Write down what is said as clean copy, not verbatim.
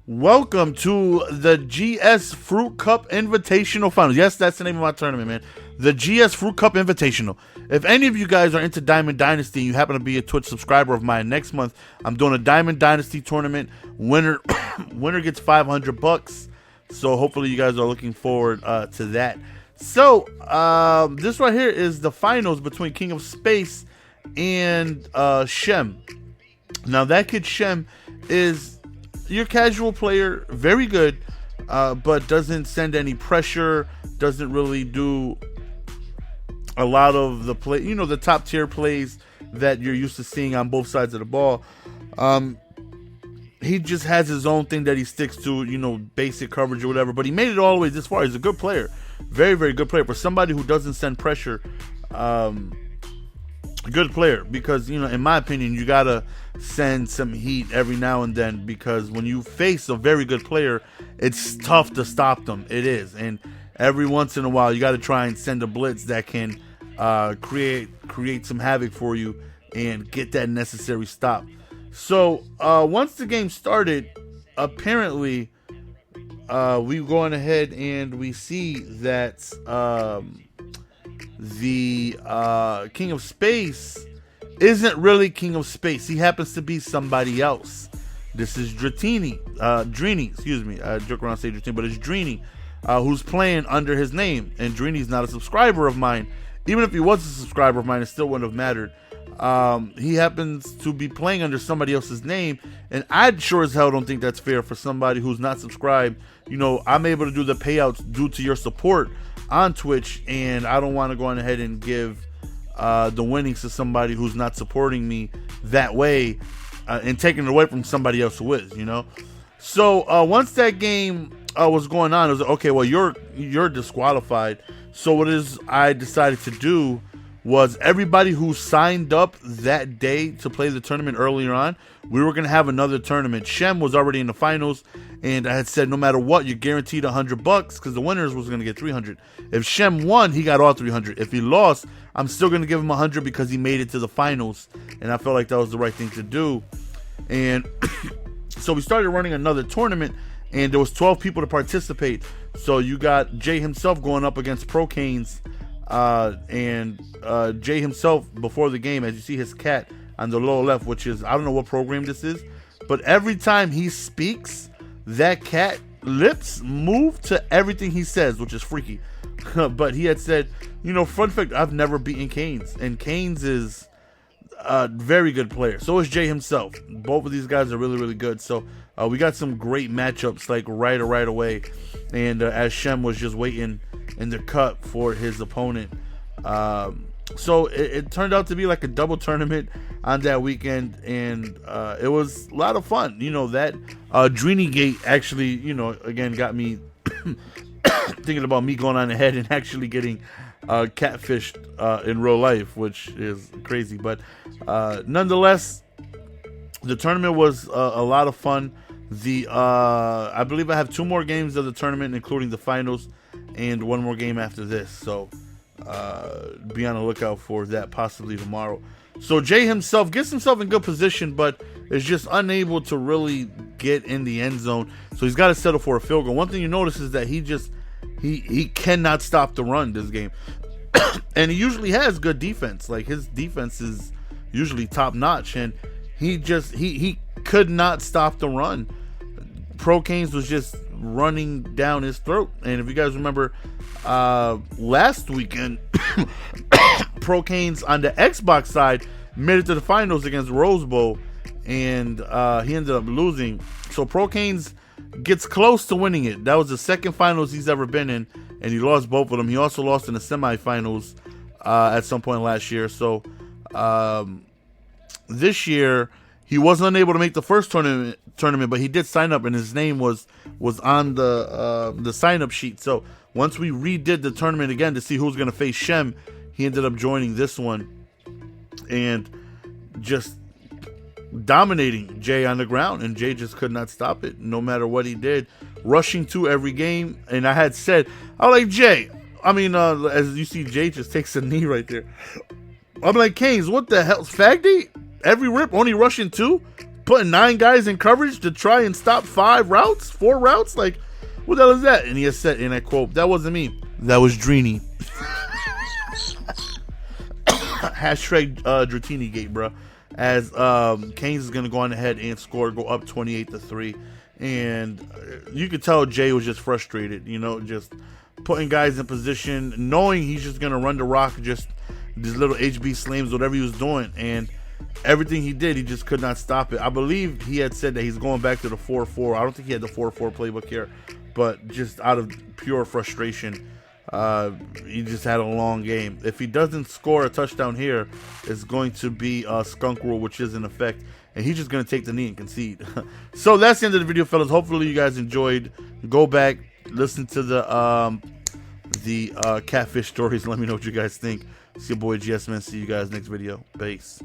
Welcome to the GS Fruit Cup Invitational Finals. Yes, that's the name of my tournament, man. The GS Fruit Cup Invitational. If any of you guys are into Diamond Dynasty and you happen to be a Twitch subscriber of mine, next month I'm doing a Diamond Dynasty tournament. Winner gets $500. So hopefully you guys are looking forward to that. So this right here is the finals between King of Space and Shem. Now that kid Shem is your casual player, very good, but doesn't send any pressure, doesn't really do a lot of the play, the top tier plays that you're used to seeing on both sides of the ball. He just has his own thing that he sticks to, basic coverage or whatever, but he made it all the way this far. He's a good player, very, very good player. For somebody who doesn't send pressure, good player, because in my opinion you gotta send some heat every now and then, because when you face a very good player, it's tough to stop them. It is, and every once in a while you got to try and send a blitz that can create some havoc for you and get that necessary stop. So once the game started, apparently we going ahead and we see that the King of Space isn't really King of Space. He happens to be somebody else. This is Drini, excuse me. I joke around and say Drini, but it's Drini, who's playing under his name. And Drini's not a subscriber of mine. Even if he was a subscriber of mine, it still wouldn't have mattered. He happens to be playing under somebody else's name, and I sure as hell don't think that's fair for somebody who's not subscribed. I'm able to do the payouts due to your support on Twitch, and I don't want to go on ahead and give the winnings to somebody who's not supporting me that way, and taking it away from somebody else who is, So once that game was going on, it was like, okay, well you're disqualified. So what I decided to do was, everybody who signed up that day to play the tournament earlier on, we were going to have another tournament. Shem was already in the finals, and I had said no matter what, you're guaranteed $100 because the winners was going to get 300. If Shem won, he got all 300. If he lost, I'm still going to give him 100 because he made it to the finals, and I felt like that was the right thing to do. And so we started running another tournament, and there was 12 people to participate. So you got JayHimself going up against ProCanes, and JayHimself before the game, as you see his cat on the lower left, which is, I don't know what program this is, but every time he speaks, that cat lips move to everything he says, which is freaky. But he had said, fun fact, I've never beaten Canes, and Canes is a very good player. So is JayHimself. Both of these guys are really, really good. So we got some great matchups like right away. And as Shem was just waiting in the cut for his opponent. So it turned out to be like a double tournament on that weekend, and it was a lot of fun. That Drini Gate actually, again got me thinking about me going on ahead and actually getting catfished in real life, which is crazy. But nonetheless, the tournament was a lot of fun. I believe I have 2 more games of the tournament, including the finals, and 1 more game after this. So be on the lookout for that possibly tomorrow. So JayHimself gets himself in good position, but is just unable to really get in the end zone. So he's got to settle for a field goal. One thing you notice is that he cannot stop the run this game. And he usually has good defense. Like, his defense is usually top notch, and he could not stop the run. ProCanes was just running down his throat. And if you guys remember last weekend, ProCanes on the Xbox side made it to the finals against Rose Bowl, and he ended up losing. So ProCanes gets close to winning it. That was the second finals he's ever been in, and he lost both of them. He also lost in the semifinals at some point last year. So this year he wasn't unable to make the first tournament, but he did sign up, and his name was on the sign up sheet. So once we redid the tournament again to see who's going to face Shem, he ended up joining this one and just dominating Jay on the ground, and Jay just could not stop it no matter what he did, rushing to every game. And I had said, I like Jay. I mean, as you see, Jay just takes a knee right there. I'm like, Canes, what the hell? Fagdy? Every rip, only rushing 2? putting 9 guys in coverage to try and stop 4 routes. Like, what the hell is that? And he has said, and I quote, "That wasn't me. That was Dreeny." Hashtag Dratini Gate, bro. As Canes is gonna go on ahead and score, go up 28-3, and you could tell Jay was just frustrated. You know, just putting guys in position, knowing he's just gonna run the rock, just these little HB slams, whatever he was doing, and everything he did, he just could not stop it. I believe he had said that he's going back to the 4-4. I don't think he had the 4-4 playbook here, but just out of pure frustration, he just had a long game. If he doesn't score a touchdown here, it's going to be a skunk rule, which is in effect, and he's just going to take the knee and concede. So that's the end of the video, fellas. Hopefully you guys enjoyed. Go back, listen to the catfish stories, and let me know what you guys think. It's your boy GS Man. See you guys next video. Peace.